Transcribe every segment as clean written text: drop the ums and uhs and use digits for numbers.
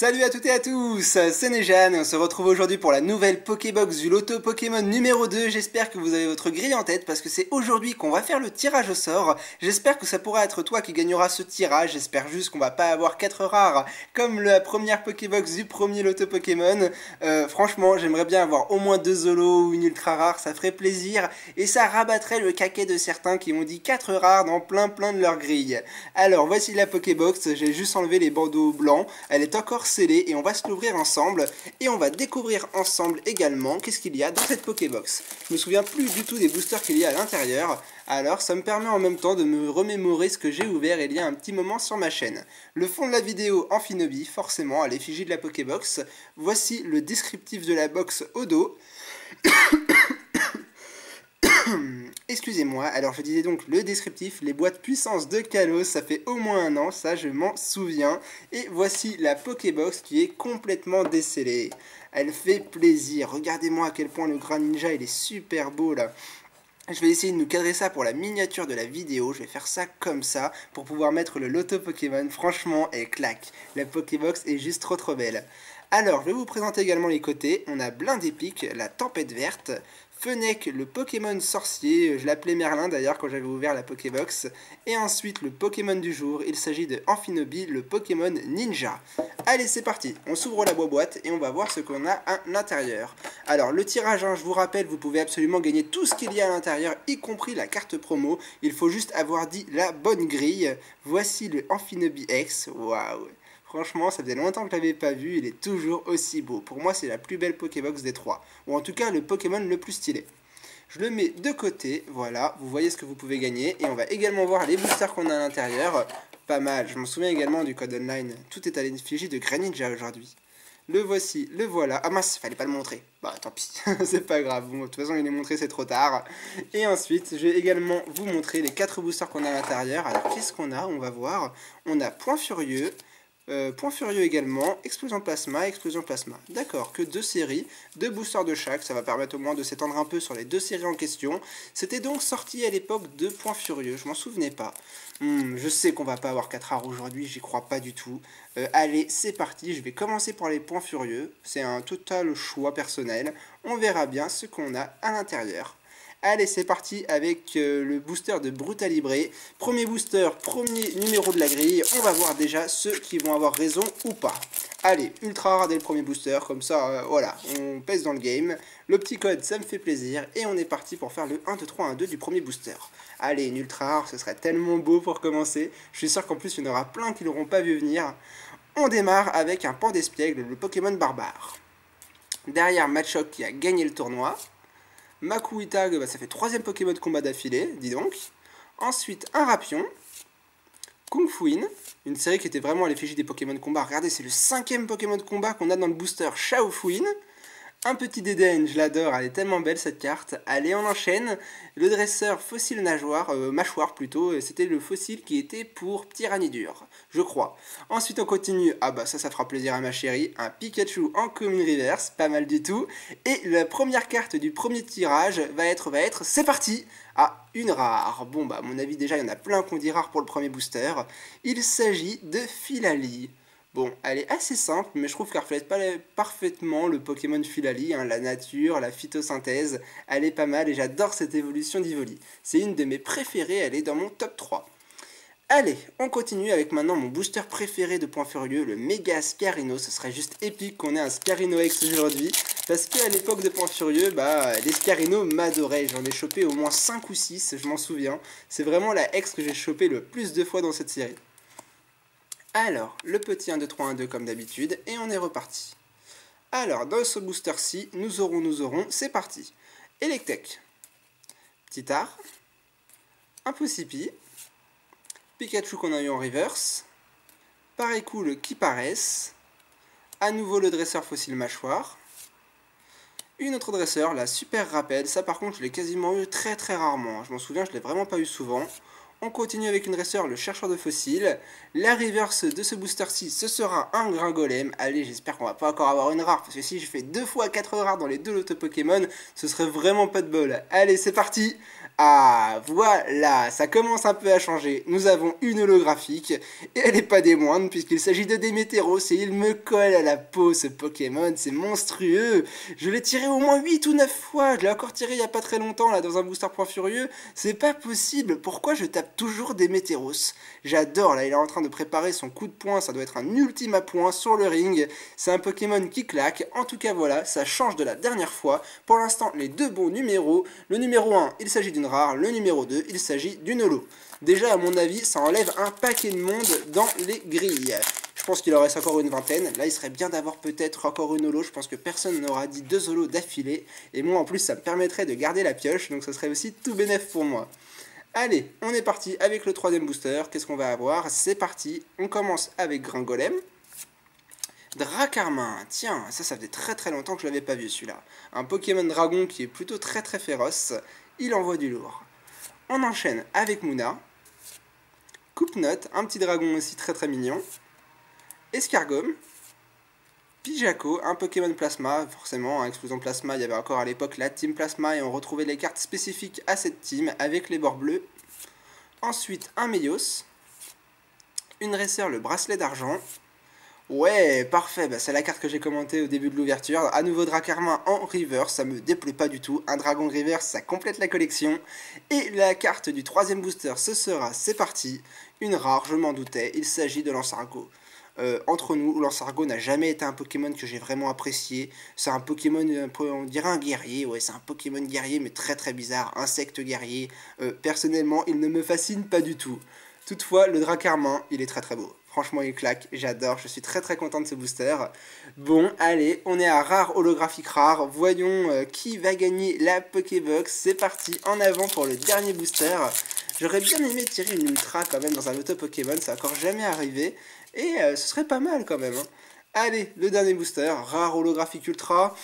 Salut à toutes et à tous, c'est Nejan et on se retrouve aujourd'hui pour la nouvelle Pokébox du Loto Pokémon numéro 2. J'espère que vous avez votre grille en tête parce que c'est aujourd'hui qu'on va faire le tirage au sort. J'espère que ça pourra être toi qui gagnera ce tirage, j'espère juste qu'on va pas avoir 4 rares comme la première Pokébox du premier Loto Pokémon. Franchement, j'aimerais bien avoir au moins 2 Zolos ou une ultra rare, ça ferait plaisir et ça rabattrait le caquet de certains qui ont dit 4 rares dans plein de leur grille. Alors voici la Pokébox, j'ai juste enlevé les bandeaux blancs, elle est encore scellée et on va se l'ouvrir ensemble et on va découvrir ensemble également qu'est-ce qu'il y a dans cette Pokébox. Je me souviens plus du tout des boosters qu'il y a à l'intérieur, alors ça me permet en même temps de me remémorer ce que j'ai ouvert il y a un petit moment sur ma chaîne. Le fond de la vidéo Amphinobi, forcément à l'effigie de la Pokébox. Voici le descriptif de la box au dos. Excusez-moi, alors je disais donc le descriptif, les boîtes puissance de Kalos, ça fait au moins un an, ça je m'en souviens. Et voici la Pokébox qui est complètement décellée. Elle fait plaisir, regardez-moi à quel point le Greninja il est super beau là. Je vais essayer de nous cadrer ça pour la miniature de la vidéo, je vais faire ça comme ça pour pouvoir mettre le Loto Pokémon. Franchement, elle claque, la Pokébox est juste trop belle. Alors, je vais vous présenter également les côtés. On a Blindépic, la Tempête Verte, Fennec, le Pokémon sorcier, je l'appelais Merlin d'ailleurs quand j'avais ouvert la Pokébox, et ensuite le Pokémon du jour, il s'agit de Amphinobi, le Pokémon Ninja. Allez, c'est parti, on s'ouvre la boîte et on va voir ce qu'on a à l'intérieur. Alors, le tirage, je vous rappelle, vous pouvez absolument gagner tout ce qu'il y a à l'intérieur, y compris la carte promo, il faut juste avoir dit la bonne grille. Voici le Amphinobi X, waouh! Franchement, ça faisait longtemps que je ne l'avais pas vu, il est toujours aussi beau. Pour moi, c'est la plus belle Pokébox des trois. Ou en tout cas, le Pokémon le plus stylé. Je le mets de côté, voilà, vous voyez ce que vous pouvez gagner. Et on va également voir les boosters qu'on a à l'intérieur. Pas mal, je m'en souviens également du code online. Tout est à l'effigie de Greninja aujourd'hui. Le voici, le voilà. Ah mince, fallait pas le montrer. Bah tant pis, c'est pas grave. Bon, de toute façon, il est montré, c'est trop tard. Et ensuite, je vais également vous montrer les 4 boosters qu'on a à l'intérieur. Alors, qu'est-ce qu'on a? On va voir. On a Point Furieux. Point Furieux également, Explosion Plasma, Explosion Plasma. D'accord, que 2 séries, 2 boosters de chaque, ça va permettre au moins de s'étendre un peu sur les 2 séries en question. C'était donc sorti à l'époque de Point Furieux, je m'en souvenais pas. Je sais qu'on va pas avoir 4 rares aujourd'hui, j'y crois pas du tout. Allez, c'est parti, je vais commencer par les Points Furieux, c'est un total choix personnel. On verra bien ce qu'on a à l'intérieur. Allez, c'est parti avec le booster de Brutalibré. Premier booster, premier numéro de la grille. On va voir déjà ceux qui vont avoir raison ou pas. Allez, ultra rare dès le premier booster, comme ça, voilà, on pèse dans le game. Le petit code, ça me fait plaisir. Et on est parti pour faire le 1, 2, 3, 1, 2 du premier booster. Allez, une ultra rare, ce serait tellement beau pour commencer. Je suis sûr qu'en plus, il y en aura plein qui l'auront pas vu venir. On démarre avec un Pandespiègle, le Pokémon barbare. Derrière, Machoke qui a gagné le tournoi. Makuhita, ça fait 3ème Pokémon de combat d'affilée, dis donc. Ensuite, un Rapion. Kung Fuin, une série qui était vraiment à l'effigie des Pokémon de combat. Regardez, c'est le 5ème Pokémon de combat qu'on a dans le booster Shaofuin. Un petit Dédenne, je l'adore, elle est tellement belle cette carte. Allez, on enchaîne. Le dresseur Fossile Mâchoire plutôt, c'était le fossile qui était pour Tyranidur, je crois. Ensuite on continue, ah bah ça fera plaisir à ma chérie, un Pikachu en commune reverse, pas mal du tout. Et la première carte du premier tirage va être, c'est parti. Ah, une rare. Bon bah à mon avis déjà il y en a plein qu'on dit rare pour le premier booster. Il s'agit de Filali. Bon, elle est assez simple, mais je trouve qu'elle reflète pas parfaitement le Pokémon Filali, hein, la nature, la phytosynthèse. Elle est pas mal et j'adore cette évolution d'Ivoli. C'est une de mes préférées, elle est dans mon top 3. Allez, on continue avec maintenant mon booster préféré de Point Furieux, le Méga Scarino. Ce serait juste épique qu'on ait un Scarino X aujourd'hui, parce qu'à l'époque de Point Furieux, les Scarino m'adoraient. J'en ai chopé au moins 5 ou 6, je m'en souviens. C'est vraiment la X que j'ai chopé le plus de fois dans cette série. Alors, le petit 1, 2, 3, 1, 2 comme d'habitude, et on est reparti. Alors, dans ce booster-ci, nous aurons, c'est parti. Electek, Titart, un Poussipi, Pikachu qu'on a eu en reverse, Parecool qui paraissent, à nouveau le dresseur Fossile Mâchoire, une autre dresseur, la Super Rapide, ça par contre je l'ai quasiment eu très rarement, je m'en souviens, je l'ai vraiment pas eu souvent. On continue avec une dresseur, le chercheur de fossiles. La reverse de ce booster-ci, ce sera un Gringolem. Allez, j'espère qu'on va pas encore avoir une rare, parce que si je fais 2 fois 4 rares dans les 2 lotos Pokémon, ce serait vraiment pas de bol. Allez, c'est parti. Ah, voilà, ça commence un peu à changer. Nous avons une holographique, et elle n'est pas des moindres, puisqu'il s'agit de Démétéros, et il me colle à la peau, ce Pokémon, c'est monstrueux. Je l'ai tiré au moins 8 ou 9 fois, je l'ai encore tiré il n'y a pas très longtemps, là, dans un booster point furieux. C'est pas possible, pourquoi je tape toujours Démétéros? J'adore, là, il est en train de préparer son coup de poing, ça doit être un ultime à point sur le ring. C'est un Pokémon qui claque, en tout cas voilà, ça change de la dernière fois. Pour l'instant, les deux bons numéros, le numéro 1, il s'agit d'une rare, le numéro 2, il s'agit d'une holo. Déjà, à mon avis, ça enlève un paquet de monde dans les grilles. Je pense qu'il en reste encore une vingtaine. Là, il serait bien d'avoir peut-être encore une holo. Je pense que personne n'aura dit 2 holos d'affilée. Et moi, en plus, ça me permettrait de garder la pioche. Donc, ça serait aussi tout bénef pour moi. Allez, on est parti avec le troisième booster. Qu'est-ce qu'on va avoir? C'est parti. On commence avec Gringolem. Dracarmin, tiens, ça faisait très très longtemps que je l'avais pas vu celui-là. Un Pokémon dragon qui est plutôt très très féroce, il envoie du lourd. On enchaîne avec Munna, Coupe-Note, un petit dragon aussi très très mignon, Escargome, Pijaco, un Pokémon Plasma, forcément, hein, Explosion Plasma, il y avait encore à l'époque la Team Plasma et on retrouvait les cartes spécifiques à cette team avec les bords bleus. Ensuite un Mélios, une Racer, le bracelet d'argent. Ouais, parfait, bah, c'est la carte que j'ai commentée au début de l'ouverture. À nouveau Dracarmin en reverse, ça me déplaît pas du tout. Un dragon reverse, ça complète la collection. Et la carte du troisième booster, ce sera, c'est parti, une rare, je m'en doutais, il s'agit de Lansargo. Entre nous, Lansargo n'a jamais été un Pokémon que j'ai vraiment apprécié. C'est un Pokémon, on dirait un guerrier, ouais, c'est un Pokémon guerrier, mais très très bizarre, insecte guerrier. Personnellement, il ne me fascine pas du tout. Toutefois, le Dracarmin, il est très très beau. Franchement, il claque, j'adore, je suis très très content de ce booster. Bon, allez, on est à rare holographique rare. Voyons qui va gagner la Pokébox. C'est parti, en avant pour le dernier booster. J'aurais bien aimé tirer une Ultra quand même dans un auto Pokémon, ça n'a encore jamais arrivé. Et ce serait pas mal quand même. Hein. Allez, le dernier booster, rare holographique ultra.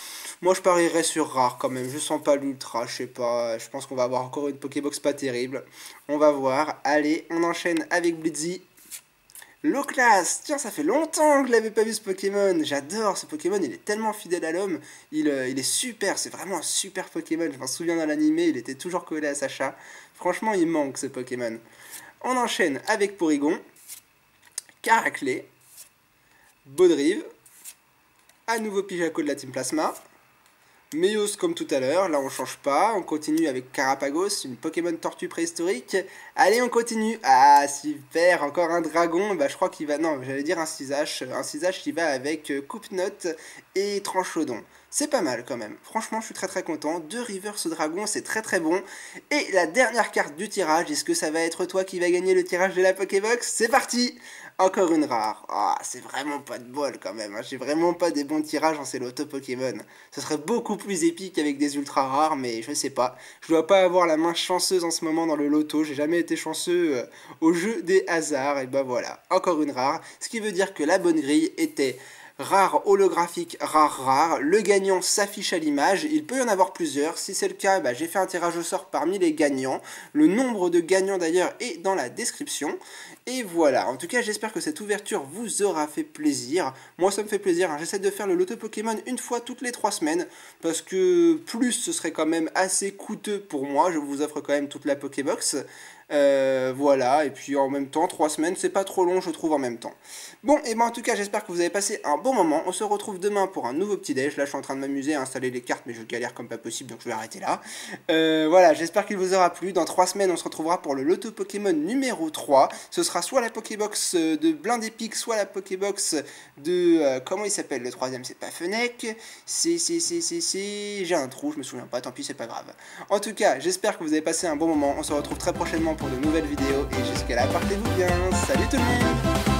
Moi je parierais sur rare quand même, je sens pas l'ultra, je sais pas, je pense qu'on va avoir encore une Pokébox pas terrible. On va voir, allez, on enchaîne avec Blitzy. Loclas, tiens, ça fait longtemps que je l'avais pas vu ce Pokémon, j'adore ce Pokémon, il est tellement fidèle à l'homme, il est super, c'est vraiment un super Pokémon, je m'en souviens dans l'animé, il était toujours collé à Sacha, franchement il manque ce Pokémon. On enchaîne avec Porygon, Caraclé, Baudrive, à nouveau Pijaco de la Team Plasma, Méos comme tout à l'heure, là on change pas, on continue avec Carapagos, une Pokémon tortue préhistorique. Allez on continue, ah super, encore un dragon, bah je crois qu'il va, non j'allais dire un Cisache qui va avec Coupe-Note et Tranchodon. C'est pas mal quand même, franchement je suis très très content, 2 Reverse Dragon c'est très très bon. Et la dernière carte du tirage, est-ce que ça va être toi qui va gagner le tirage de la Pokébox? C'est parti! Encore une rare, ah c'est vraiment pas de bol quand même, hein. J'ai vraiment pas des bons tirages en Céloto Pokémon. Ce serait beaucoup plus épique avec des ultra rares, mais je sais pas. Je dois pas avoir la main chanceuse en ce moment dans le loto, j'ai jamais été chanceux au jeu des hasards, et bah voilà, encore une rare. Ce qui veut dire que la bonne grille était rare holographique, rare. Le gagnant s'affiche à l'image. Il peut y en avoir plusieurs. Si c'est le cas, bah, j'ai fait un tirage au sort parmi les gagnants. Le nombre de gagnants d'ailleurs est dans la description. Et voilà. En tout cas, j'espère que cette ouverture vous aura fait plaisir. Moi, ça me fait plaisir. Hein. J'essaie de faire le loto Pokémon une fois toutes les 3 semaines. Parce que plus, ce serait quand même assez coûteux pour moi. Je vous offre quand même toute la Pokébox. Voilà, et puis en même temps, 3 semaines, c'est pas trop long, je trouve, en même temps. Bon, et ben en tout cas, j'espère que vous avez passé un bon moment. On se retrouve demain pour un nouveau petit déj. Là, je suis en train de m'amuser à installer les cartes, mais je galère comme pas possible, donc je vais arrêter là. Voilà, j'espère qu'il vous aura plu. Dans 3 semaines, on se retrouvera pour le loto Pokémon numéro 3. Ce sera soit la Pokébox de Blindépic, soit la Pokébox de... comment il s'appelle le troisième? C'est pas Fennec. J'ai un trou, je me souviens pas, tant pis, c'est pas grave. En tout cas, j'espère que vous avez passé un bon moment. On se retrouve très prochainement pour de nouvelles vidéos. Et jusqu'à là, portez-vous bien. Salut tout le monde!